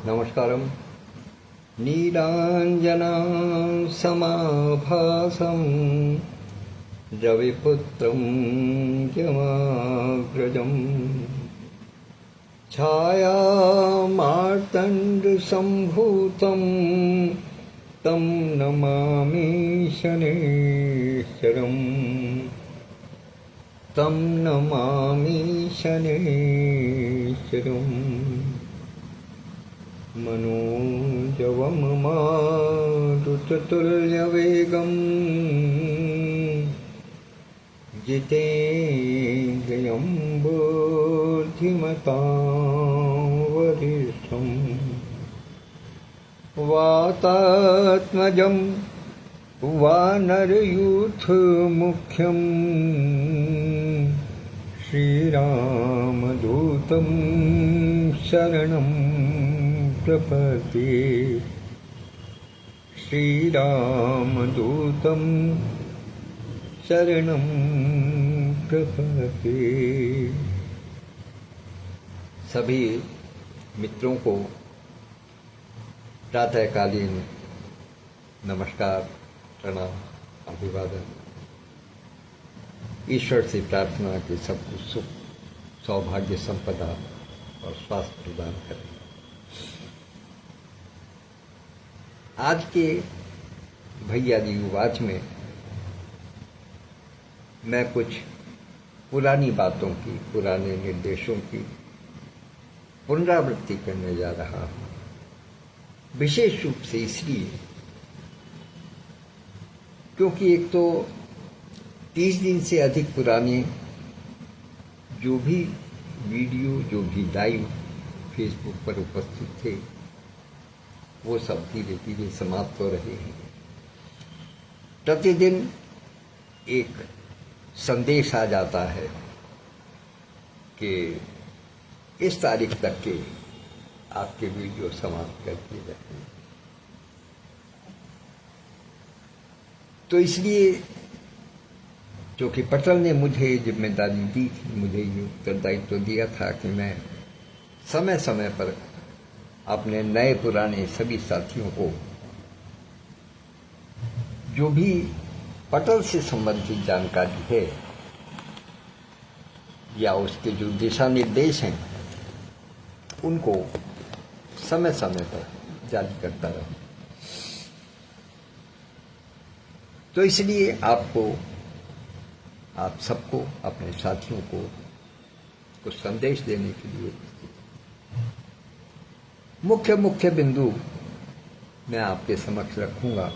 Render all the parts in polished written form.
नमस्कारम। नीलाञ्जनं समाभासं रविपुत्रं यमाग्रजं छायामार्तण्डसम्भूतं तं नमामि शनेश्वरम् तं नमामि शनेश्वरम्। मनोजवं मारुततुल्यवेगं जितेन्द्रियं बुद्धिमतां वरिष्ठं वातात्मजं वानरयूथमुख्यं श्रीरामदूतं शरणं प्रपद्ये। श्रीरामदूतं शरणं प्रपद्ये। सभी मित्रों को प्रातःकालीन नमस्कार, प्रणाम, अभिवादन। ईश्वर से प्रार्थना कि सबको सुख, सौभाग्य, संपदा और स्वास्थ्य प्रदान करें। आज के भैया जी वाच में मैं कुछ पुरानी बातों की, पुराने निर्देशों की पुनरावृत्ति करने जा रहा हूँ। विशेष रूप से इसलिए क्योंकि एक तो 30 दिन से अधिक पुराने जो भी वीडियो, जो भी लाइव फेसबुक पर उपस्थित थे, वो सब धीरे धीरे समाप्त हो रहे हैं। प्रतिदिन एक संदेश आ जाता है कि इस तारीख तक के आपके वीडियो समाप्त कर दिए जाते हैं। तो इसलिए क्योंकि पटल ने मुझे जिम्मेदारी दी थी, मुझे ये उत्तरदायित्व दिया था कि मैं समय समय पर अपने नए पुराने सभी साथियों को जो भी पटल से संबंधित जानकारी है या उसके जो दिशा निर्देश हैं उनको समय समय पर जारी करता रहूं। तो इसलिए आपको, आप सबको, अपने साथियों को कुछ संदेश देने के लिए मुख्य बिंदु मैं आपके समक्ष रखूंगा।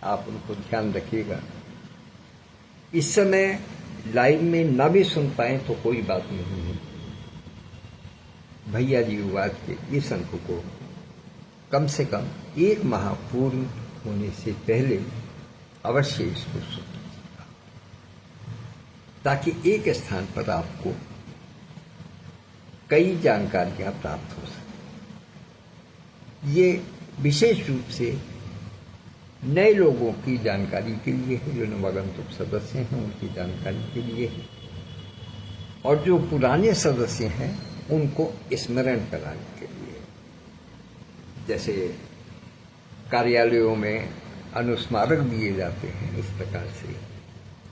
आप उनको ध्यान रखिएगा। इस समय लाइव में ना भी सुन पाए तो कोई बात नहीं है। भैया जी वाच के इस अंक को कम से कम 1 माह पूर्ण होने से पहले अवश्य इसको सुनिएगा, ताकि एक स्थान पर आपको कई जानकारियां प्राप्त हो सके। ये विशेष रूप से नए लोगों की जानकारी के लिए है, जो नवागंतुक सदस्य हैं उनकी जानकारी के लिए है, और जो पुराने सदस्य हैं उनको स्मरण कराने के लिए। जैसे कार्यालयों में अनुस्मारक दिए जाते हैं, इस प्रकार से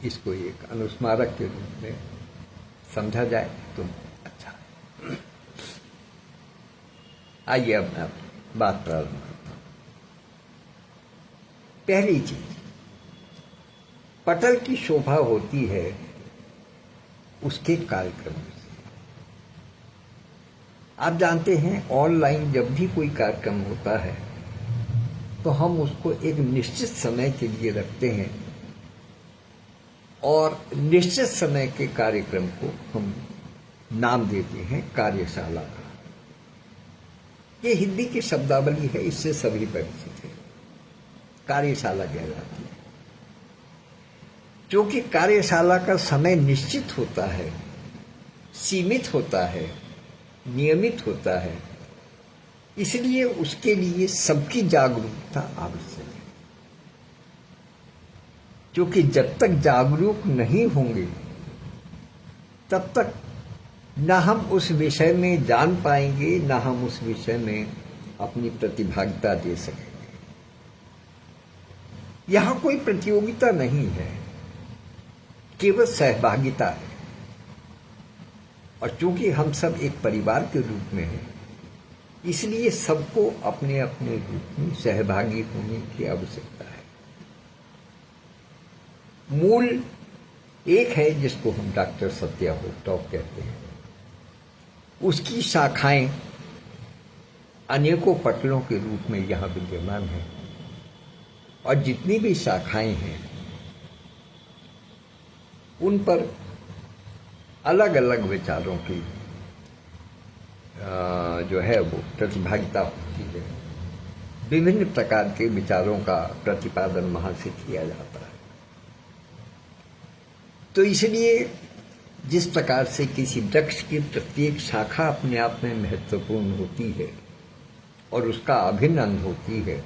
इसको एक अनुस्मारक के रूप में समझा जाए तो अच्छा है। आइए अब मैं बात प्रारंभ करता हूं। पहली चीज, पटल की शोभा होती है उसके कार्यक्रम से। आप जानते हैं, ऑनलाइन जब भी कोई कार्यक्रम होता है तो हम उसको एक निश्चित समय के लिए रखते हैं और निश्चित समय के कार्यक्रम को हम नाम देते हैं कार्यशाला का। ये हिंदी की शब्दावली है, इससे सभी परिचित है। कार्यशाला कहलाती है क्योंकि कार्यशाला का समय निश्चित होता है, सीमित होता है, नियमित होता है। इसलिए उसके लिए सबकी जागरूकता आवश्यक है, क्योंकि जब तक जागरूक नहीं होंगे तब तक न हम उस विषय में जान पाएंगे, न हम उस विषय में अपनी प्रतिभागिता दे सकेंगे। यहाँ कोई प्रतियोगिता नहीं है, केवल सहभागिता है। और चूंकि हम सब एक परिवार के रूप में हैं, इसलिए सबको अपने अपने रूप में सहभागी होने की आवश्यकता है। मूल एक है जिसको हम डॉक्टर सत्या होपटॉप कहते हैं, उसकी शाखाएं अनेकों पटलों के रूप में यहाँ विद्यमान हैं, और जितनी भी शाखाएं हैं उन पर अलग अलग विचारों की जो है वो प्रतिभागिता होती है। विभिन्न प्रकार के विचारों का प्रतिपादन वहाँ से किया जाता है। तो इसलिए जिस प्रकार से किसी वृक्ष की प्रत्येक शाखा अपने आप में महत्वपूर्ण होती है और उसका अभिन्न अंग होती है,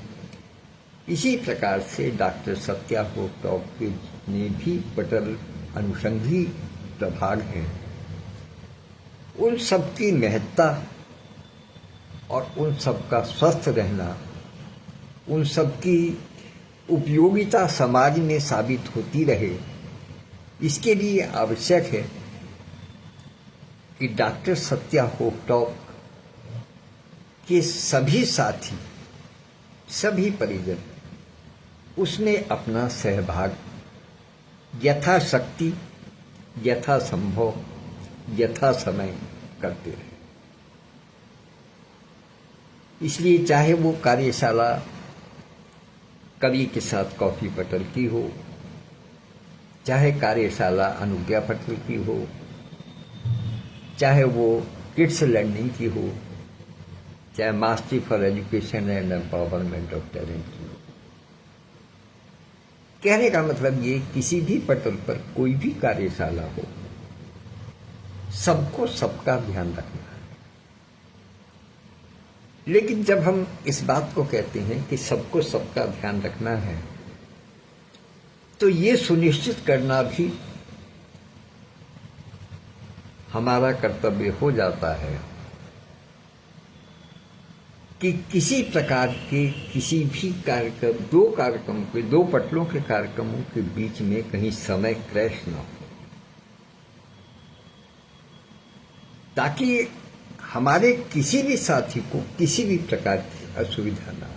इसी प्रकार से डॉक्टर सत्या होपटॉप के जितने भी पटल अनुषंगी प्रभाग हैं, उन सब की महत्ता और उन सब का स्वस्थ रहना, उन सब की उपयोगिता समाज में साबित होती रहे, इसके लिए आवश्यक है कि डॉक्टर सत्या होपटॉप के सभी साथी, सभी परिजन उसमें अपना सहभाग यथाशक्ति, यथासंभव, यथा समय करते रहे। इसलिए चाहे वो कार्यशाला कवि के साथ कॉफी पटल की हो, चाहे कार्यशाला अनुज्ञा पटल की हो, चाहे वो किड्स लर्निंग की हो, चाहे mastery for education and empowerment of talent की हो। कहने का मतलब ये, किसी भी पटल पर कोई भी कार्यशाला हो, सबको सबका ध्यान रखना है। लेकिन जब हम इस बात को कहते हैं कि सबको सबका ध्यान रखना है, तो ये सुनिश्चित करना भी हमारा कर्तव्य हो जाता है कि किसी प्रकार के किसी भी कार्यक्रम, दो पटलों के कार्यक्रमों के बीच में कहीं समय क्रैश न हो, ताकि हमारे किसी भी साथी को किसी भी प्रकार की असुविधा ना हो।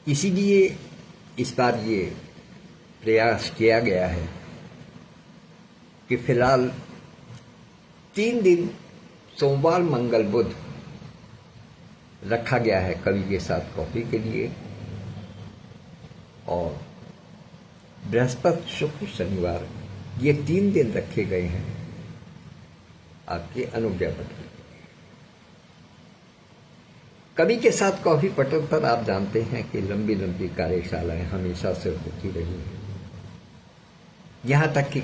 इसीलिए इस बार ये प्रयास किया गया है कि फिलहाल 3 दिन सोमवार, मंगल, बुध रखा गया है कवि के साथ कॉफी के लिए, और बृहस्पति, शुक्र, शनिवार ये 3 दिन रखे गए हैं आपके अनुज्ञा पटल। कवि के साथ कॉफी पटल पर आप जानते हैं कि लंबी लंबी कार्यशालाएं हमेशा से होती रही हैं। यहाँ तक कि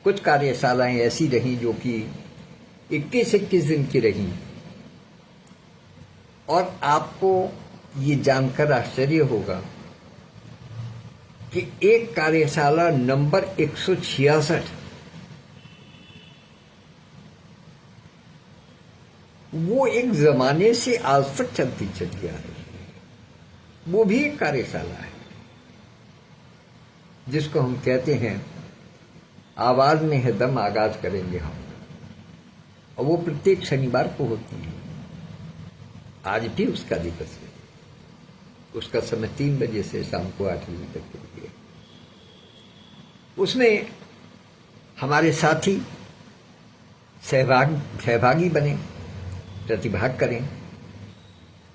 कुछ कार्यशालाएं ऐसी रहीं जो कि 21 दिन की रहीं, और आपको ये जानकर आश्चर्य होगा कि एक कार्यशाला नंबर 166 वो एक जमाने से आज तक चलती चली आ रही है। वो भी एक कार्यशाला है जिसको हम कहते हैं आवाज में है दम, आगाज करेंगे हम, और वो प्रत्येक शनिवार को होती है। आज भी उसका दिवस है। उसका समय 3 बजे से शाम को 8 बजे तक के लिए। उसमें हमारे साथी सहभागी बने, प्रतिभाग करें,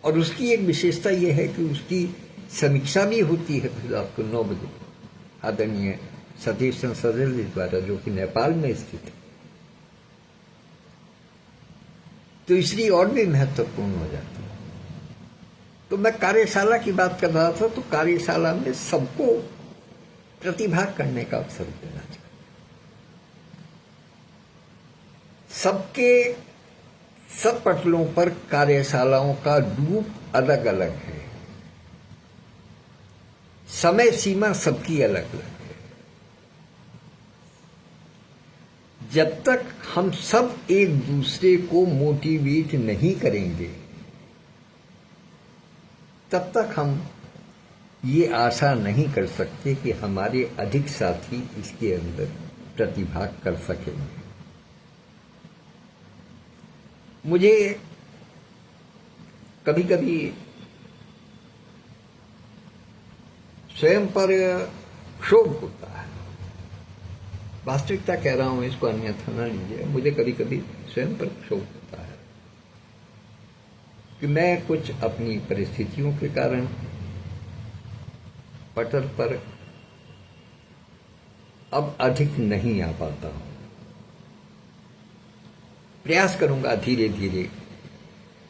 और उसकी एक विशेषता यह है कि उसकी समीक्षा भी होती है फिर रात को 9 बजे आदरणीय सतीश चंद्र जी द्वारा, जो कि नेपाल में स्थित है। तो इसलिए और भी महत्वपूर्ण हो जाती है। तो मैं कार्यशाला की बात कर रहा था, तो कार्यशाला में सबको प्रतिभाग करने का अवसर देना चाहिए। सबके सब पटलों पर कार्यशालाओं का रूप अलग अलग है, समय सीमा सबकी अलग अलग है। जब तक हम सब एक दूसरे को मोटिवेट नहीं करेंगे, तब तक हम ये आशा नहीं कर सकते कि हमारे अधिक साथी इसके अंदर प्रतिभाग कर सकेंगे। मुझे कभी कभी स्वयं पर क्षोभ होता है। वास्तविकता कह रहा हूं, इसको अन्यथा न लीजिए। मुझे कभी कभी स्वयं पर क्षोभ होता है कि मैं कुछ अपनी परिस्थितियों के कारण पटल पर अब अधिक नहीं आ पाता हूं। प्रयास करूंगा धीरे धीरे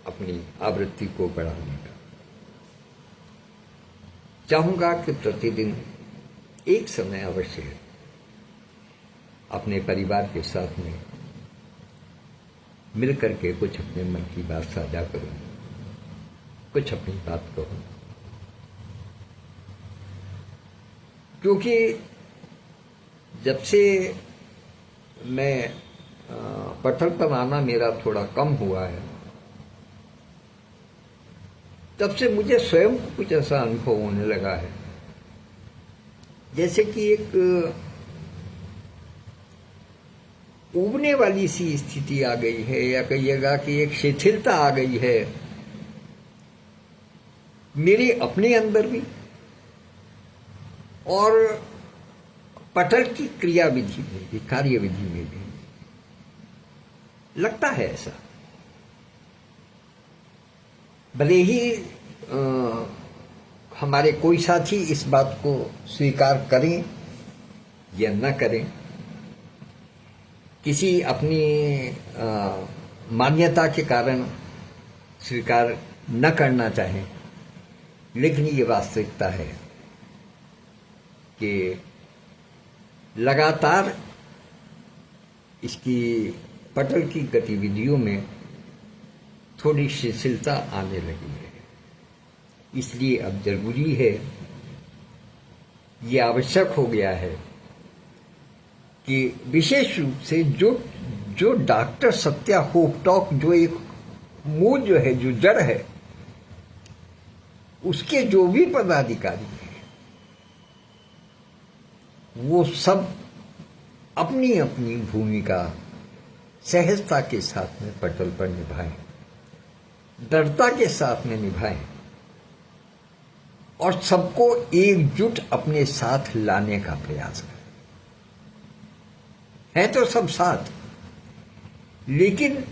अपनी आवृत्ति को बढ़ाने का। चाहूंगा कि प्रतिदिन एक समय अवश्य अपने परिवार के साथ में मिलकर के कुछ अपने मन की बात साझा करूं, कुछ अपनी बात कहूं। क्योंकि जब से मैं पटल पर आना मेरा थोड़ा कम हुआ है, तब से मुझे स्वयं को कुछ ऐसा अनुभव होने लगा है जैसे कि एक उबने वाली सी स्थिति आ गई है, या कहिएगा कि एक शिथिलता आ गई है मेरे अपने अंदर भी और पटल की क्रियाविधि में भी, कार्यविधि में भी लगता है ऐसा। भले ही हमारे कोई साथी इस बात को स्वीकार करें या न करें, किसी अपनी मान्यता के कारण स्वीकार न करना चाहें, लेकिन ये वास्तविकता है कि लगातार इसकी पटल की गतिविधियों में थोड़ी शिथिलता आने लगी है। इसलिए अब जरूरी है, ये आवश्यक हो गया है कि विशेष रूप से जो डॉक्टर सत्या होपटॉक, जो एक मूल जो है, जो जड़ है, उसके जो भी पदाधिकारी हैं वो सब अपनी अपनी भूमिका सहजता के साथ में पटल पर निभाएं, दृढ़ता के साथ में निभाएं और सबको एकजुट अपने साथ लाने का प्रयास करें। है तो सब साथ, लेकिन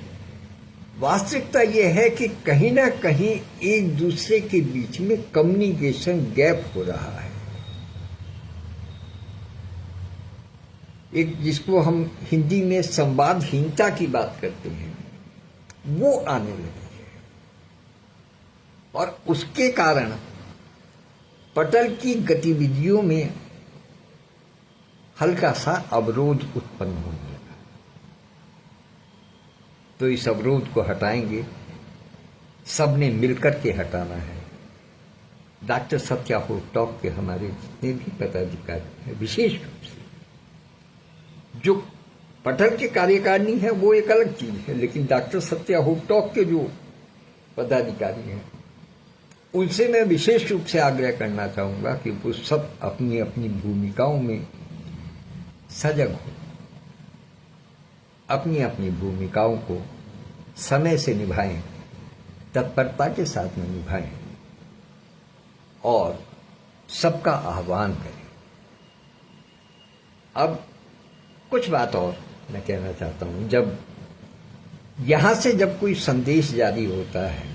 वास्तविकता यह है कि कहीं ना कहीं एक दूसरे के बीच में कम्युनिकेशन गैप हो रहा है। एक जिसको हम हिंदी में संवादहीनता की बात करते हैं, वो आने लगी है और उसके कारण पटल की गतिविधियों में हल्का सा अवरोध उत्पन्न होने लगा। तो इस अवरोध को हटाएंगे, सबने मिलकर के हटाना है। डॉक्टर सत्या होपटॉक के हमारे जितने भी पदाधिकारी हैं, विशेष रूप से जो पटल के कार्यकारिणी है वो एक अलग चीज है, लेकिन डॉक्टर सत्या होपटॉक के जो पदाधिकारी हैं उनसे मैं विशेष रूप से आग्रह करना चाहूंगा कि वो सब अपनी अपनी भूमिकाओं में सजग हो, अपनी अपनी भूमिकाओं को समय से निभाएं, तत्परता के साथ में निभाएं और सबका आह्वान करें। अब कुछ बात और मैं कहना चाहता हूं। जब यहां से जब कोई संदेश जारी होता है,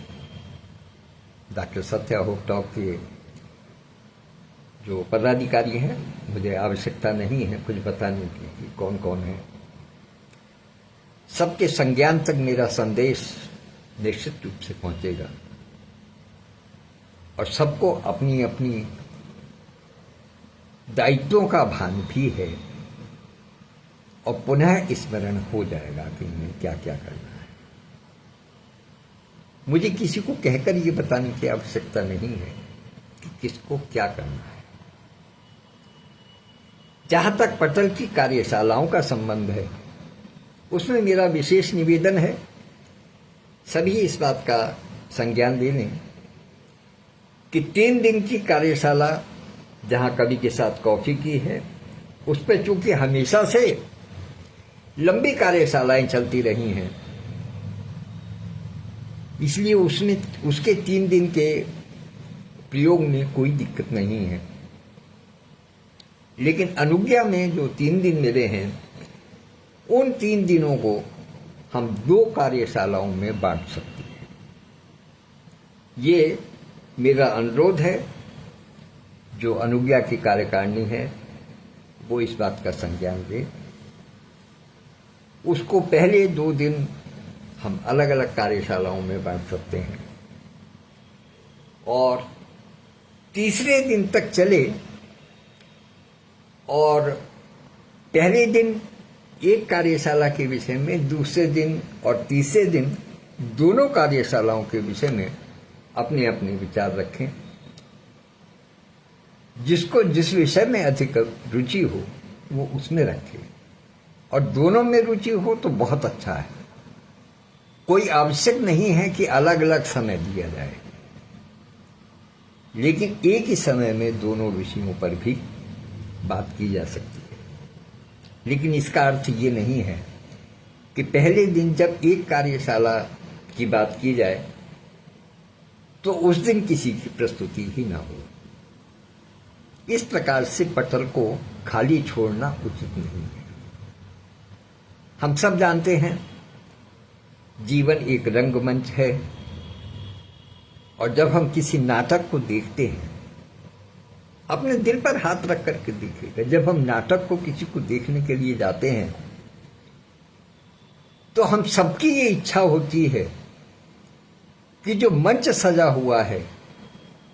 डॉक्टर सत्या होपटॉक के जो पदाधिकारी हैं, मुझे आवश्यकता नहीं है कुछ बताने की कि कौन कौन है, सबके संज्ञान तक मेरा संदेश निश्चित रूप से पहुंचेगा और सबको अपनी अपनी दायित्वों का भान भी है और पुनः स्मरण हो जाएगा कि हमें क्या क्या करना है। मुझे किसी को कहकर ये बताने की आवश्यकता नहीं है कि किसको क्या करना है। जहां तक पटल की कार्यशालाओं का संबंध है, उसमें मेरा विशेष निवेदन है, सभी इस बात का संज्ञान ले लें कि 3 दिन की कार्यशाला जहां कवि के साथ कॉफी की है, उस पर चूंकि हमेशा से लंबी कार्यशालाएं चलती रही हैं, इसलिए उसके 3 दिन के प्रयोग में कोई दिक्कत नहीं है। लेकिन अनुज्ञा में जो 3 दिन मिले हैं, उन 3 दिनों को हम 2 कार्यशालाओं में बांट सकते हैं। ये मेरा अनुरोध है। जो अनुज्ञा की कार्यकारिणी है वो इस बात का संज्ञान दे। उसको पहले 2 दिन हम अलग अलग कार्यशालाओं में बांट सकते हैं और तीसरे दिन तक चले और पहले दिन एक कार्यशाला के विषय में, दूसरे दिन और तीसरे दिन दोनों कार्यशालाओं के विषय में अपने अपने विचार रखें। जिसको जिस विषय में अधिक रुचि हो वो उसमें रखे और दोनों में रुचि हो तो बहुत अच्छा है। कोई आवश्यक नहीं है कि अलग अलग समय दिया जाए, लेकिन एक ही समय में दोनों विषयों पर भी बात की जा सकती है। लेकिन इसका अर्थ ये नहीं है कि पहले दिन जब एक कार्यशाला की बात की जाए तो उस दिन किसी की प्रस्तुति ही ना हो। इस प्रकार से पटल को खाली छोड़ना उचित नहीं है। हम सब जानते हैं जीवन एक रंगमंच है और जब हम किसी नाटक को देखते हैं, अपने दिल पर हाथ रख करके देखिएगा, जब हम नाटक को किसी को देखने के लिए जाते हैं तो हम सबकी ये इच्छा होती है कि जो मंच सजा हुआ है,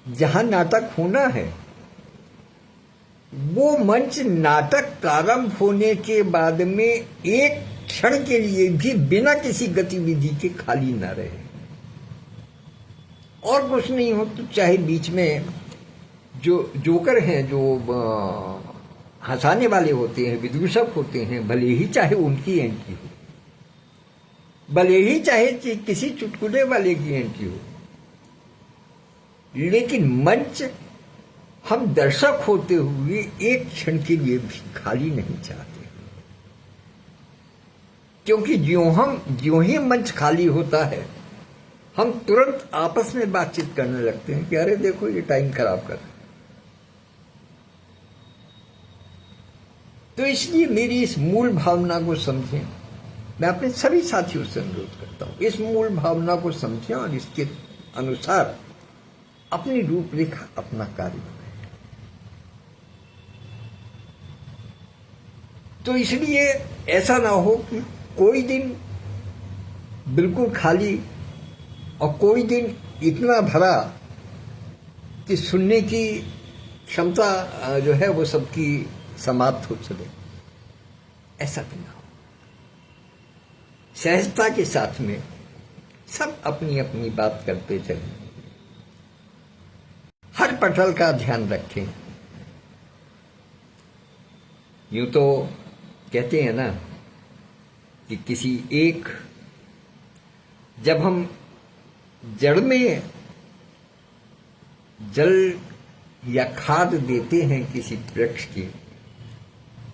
जहां नाटक होना है, वो मंच नाटक प्रारंभ होने के बाद में एक क्षण के लिए भी बिना किसी गतिविधि के खाली न रहे। और कुछ नहीं हो तो चाहे बीच में जो जोकर हैं, जो हंसाने वाले होते हैं, विदूषक होते हैं, भले ही चाहे उनकी एंट्री हो, भले ही चाहे किसी चुटकुले वाले की एंट्री हो, लेकिन मंच हम दर्शक होते हुए एक क्षण के लिए भी खाली नहीं चाहते। क्योंकि ज्यों ही मंच खाली होता है, हम तुरंत आपस में बातचीत करने लगते हैं कि अरे देखो ये टाइम खराब कर रहा है। तो इसलिए मेरी इस मूल भावना को समझें। मैं अपने सभी साथियों से अनुरोध करता हूं, इस मूल भावना को समझें और इसके अनुसार अपनी रूपरेखा, अपना कार्य बनाएं। तो इसलिए ऐसा ना हो कि कोई दिन बिल्कुल खाली और कोई दिन इतना भरा कि सुनने की क्षमता जो है वो सबकी समाप्त हो चले। ऐसा भी ना हो। सहजता के साथ में सब अपनी अपनी बात करते चलें। हर पटल का ध्यान रखें। यूं तो कहते हैं ना कि किसी एक, जब हम जड़ में जल या खाद देते हैं किसी वृक्ष की,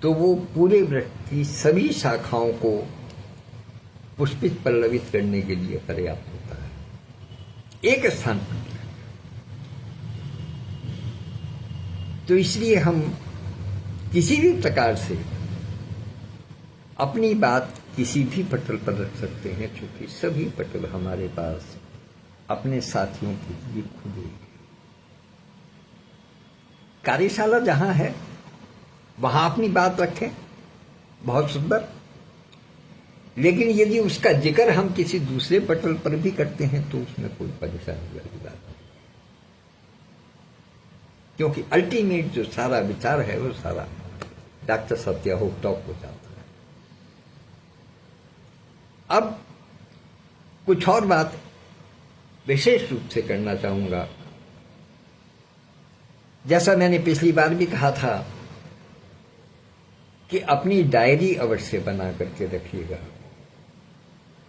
तो वो पूरे वृक्ष की सभी शाखाओं को पुष्पित पल्लवित करने के लिए पर्याप्त होता है एक स्थान पर। तो इसलिए हम किसी भी प्रकार से अपनी बात किसी भी पटल पर रख सकते हैं, क्योंकि सभी पटल हमारे पास अपने साथियों के लिए खुले हैं। कार्यशाला जहां है वहां अपनी बात रखें, बहुत सुंदर। लेकिन यदि उसका जिक्र हम किसी दूसरे पटल पर भी करते हैं तो उसमें कोई परेशानी वाली बात नहीं, क्योंकि अल्टीमेट जो सारा विचार है वो सारा डॉक्टर सत्या होप टॉक हो जाता है। अब कुछ और बात विशेष रूप से करना चाहूंगा। जैसा मैंने पिछली बार भी कहा था कि अपनी डायरी अवश्य बना करके रखिएगा।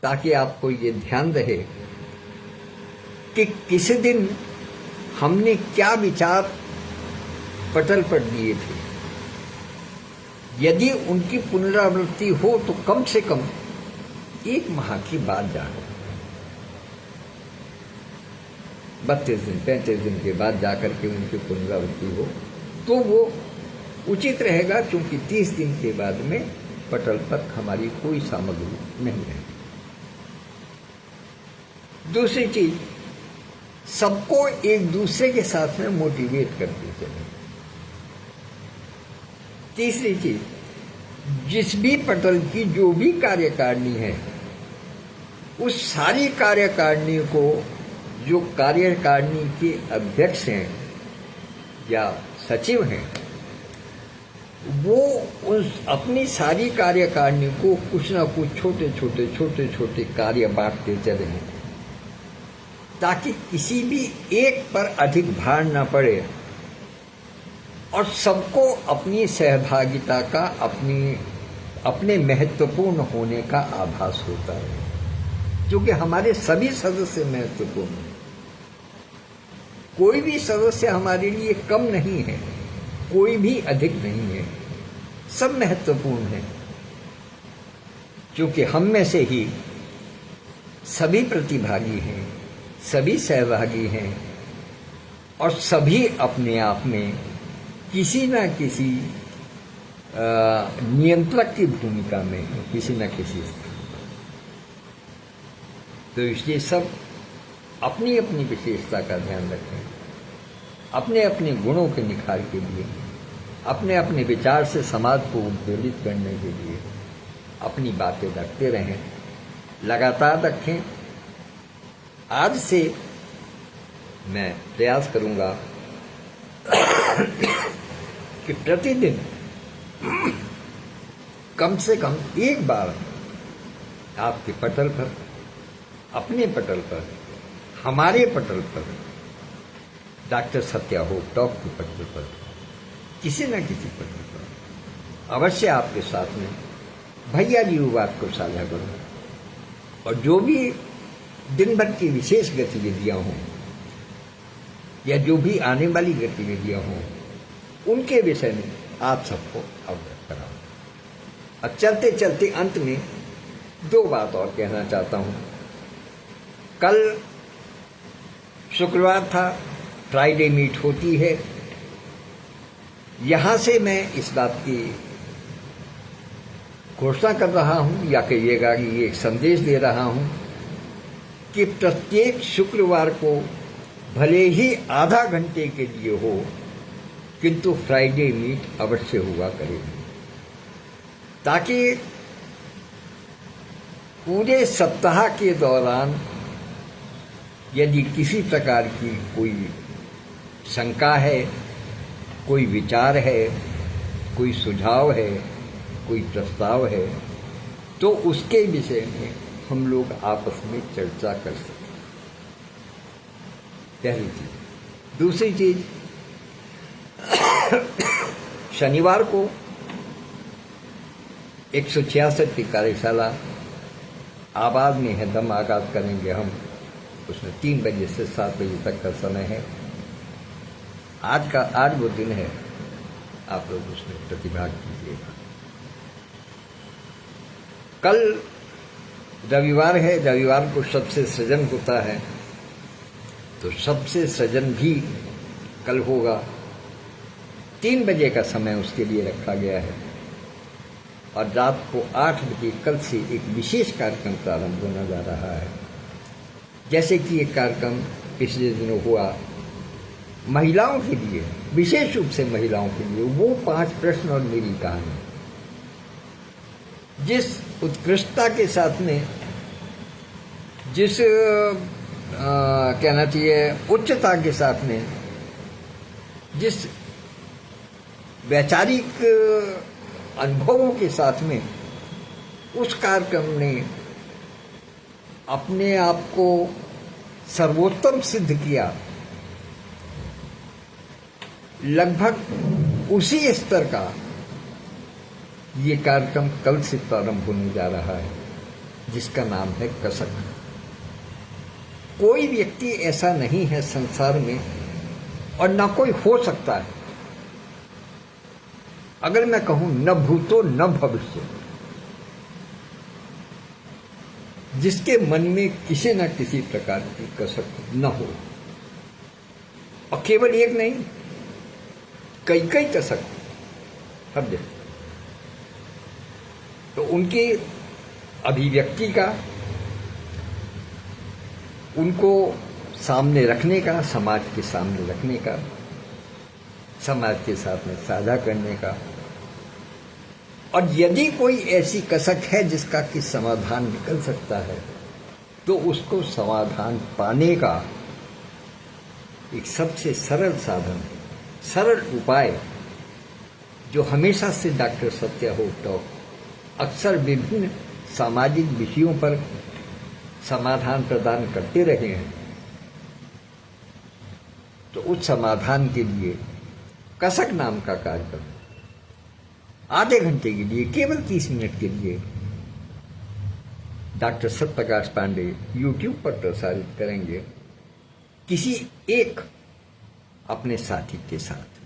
ताकि आपको ये ध्यान रहे कि किस दिन हमने क्या विचार पटल पर दिए थे। यदि उनकी पुनरावृत्ति हो तो कम से कम 1 माह की बात जाकर 32 दिन 35 दिन के बाद जाकर के उनकी पुनरावृत्ति हो तो वो उचित रहेगा, क्योंकि 30 दिन के बाद में पटल पर हमारी कोई सामग्री नहीं रहेगी। दूसरी चीज, सबको एक दूसरे के साथ में मोटिवेट करते चले। तीसरी चीज, जिस भी पटल की जो भी कार्यकारिणी है, उस सारी कार्यकारिणी को जो कार्यकारिणी के अध्यक्ष हैं या सचिव हैं, वो उस अपनी सारी कार्यकारिणी को कुछ ना कुछ छोटे छोटे कार्य बांटते चले, ताकि किसी भी एक पर अधिक भार न पड़े और सबको अपनी सहभागिता का अपने महत्वपूर्ण होने का आभास होता है, क्योंकि हमारे सभी सदस्य महत्वपूर्ण हैं। कोई भी सदस्य हमारे लिए कम नहीं है, कोई भी अधिक नहीं है, सब महत्वपूर्ण है, क्योंकि हम में से ही सभी प्रतिभागी हैं, सभी सहभागी हैं और सभी अपने आप में किसी न किसी नियंत्रक की भूमिका में है, किसी न किसी स्थान पर। तो इसलिए सब अपनी अपनी विशेषता का ध्यान रखें, अपने अपने गुणों के निखार के लिए, अपने अपने विचार से समाज को उद्वेलित करने के लिए अपनी बातें रखते रहें, लगातार रखें। आज से मैं प्रयास करूंगा कि प्रतिदिन कम से कम एक बार आपके पटल पर, अपने पटल पर, हमारे पटल पर, डॉक्टर सत्या हो टॉक के पटल पर, किसी न किसी पटल पर अवश्य आपके साथ में भैया जी वो बात को साझा करूं, और जो भी दिन भर की विशेष गतिविधियां हों या जो भी आने वाली गतिविधियां हों, उनके विषय में आप सबको अवगत कराऊं। और चलते चलते अंत में 2 बात और कहना चाहता हूं। कल शुक्रवार था, फ्राइडे मीट होती है। यहां से मैं इस बात की घोषणा कर रहा हूं, या कहिएगा कि ये एक संदेश दे रहा हूं कि प्रत्येक शुक्रवार को भले ही आधा घंटे के लिए हो, किंतु फ्राइडे मीट अवश्य हुआ करेगी, ताकि पूरे सप्ताह के दौरान यदि किसी प्रकार की कोई शंका है, कोई विचार है, कोई सुझाव है, कोई प्रस्ताव है, तो उसके विषय में हम लोग आपस में चर्चा कर सकें। पहली चीज। दूसरी चीज, शनिवार को 166 की कार्यशाला आबाद में है, दम आगाज करेंगे हम। उसमें 3 बजे से 7 बजे तक का समय है। आज वो दिन है, आप लोग उसमें प्रतिभाग कीजिएगा। कल रविवार है, रविवार को सबसे सृजन होता है, तो सबसे सृजन भी कल होगा। 3 बजे का समय उसके लिए रखा गया है, और रात को 8 बजे कल से एक विशेष कार्यक्रम प्रारंभ होने जा रहा है। जैसे कि एक कार्यक्रम पिछले दिनों हुआ महिलाओं के लिए, विशेष रूप से महिलाओं के लिए, वो 5 प्रश्न और मेरी कहानी, जिस उत्कृष्टता के साथ में, जिस कहना चाहिए उच्चता के साथ में, जिस वैचारिक अनुभवों के साथ में उस कार्यक्रम ने अपने आप को सर्वोत्तम सिद्ध किया, लगभग उसी स्तर का ये कार्यक्रम कल से प्रारंभ होने जा रहा है। जिसका नाम है कसक। कोई व्यक्ति ऐसा नहीं है संसार में, और ना कोई हो सकता है, अगर मैं कहूं न भूतो न भविष्य, जिसके मन में किसी न किसी प्रकार की कसक न हो। और केवल एक नहीं, कई कई कसक हर जगह। तो उनकी अभिव्यक्ति का, उनको सामने रखने का, समाज के सामने रखने का, समाज के साथ में साझा करने का। और यदि कोई ऐसी कसक है जिसका कि समाधान निकल सकता है, तो उसको समाधान पाने का एक सबसे सरल साधन, सरल उपाय, जो हमेशा से डॉक्टर सत्याहोप टॉक अक्सर विभिन्न सामाजिक विषयों पर समाधान प्रदान करते रहे हैं। तो उस समाधान के लिए कसक नाम का कार्यक्रम आधे घंटे के लिए, केवल 30 मिनट के लिए डॉक्टर सत्यप्रकाश पांडे यूट्यूब पर प्रसारित करेंगे, किसी एक अपने साथी के साथ।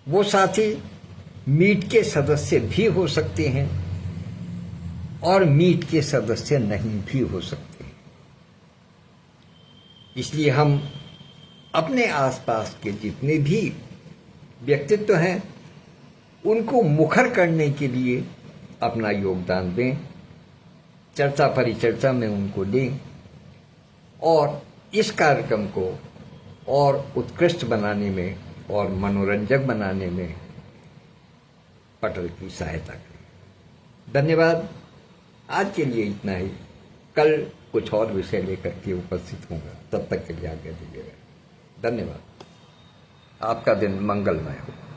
वो साथी मीट के सदस्य भी हो सकते हैं और मीट के सदस्य नहीं भी हो सकते। इसलिए हम अपने आसपास के जितने भी व्यक्तित्व हैं, उनको मुखर करने के लिए अपना योगदान दें, चर्चा परिचर्चा में उनको दें, और इस कार्यक्रम को और उत्कृष्ट बनाने में और मनोरंजक बनाने में पटल की सहायता करें। धन्यवाद। आज के लिए इतना ही। कल कुछ और विषय लेकर के उपस्थित होगा। तब तक के लिए आज्ञा दीजिएगा। धन्यवाद। आपका दिन मंगलमय हो।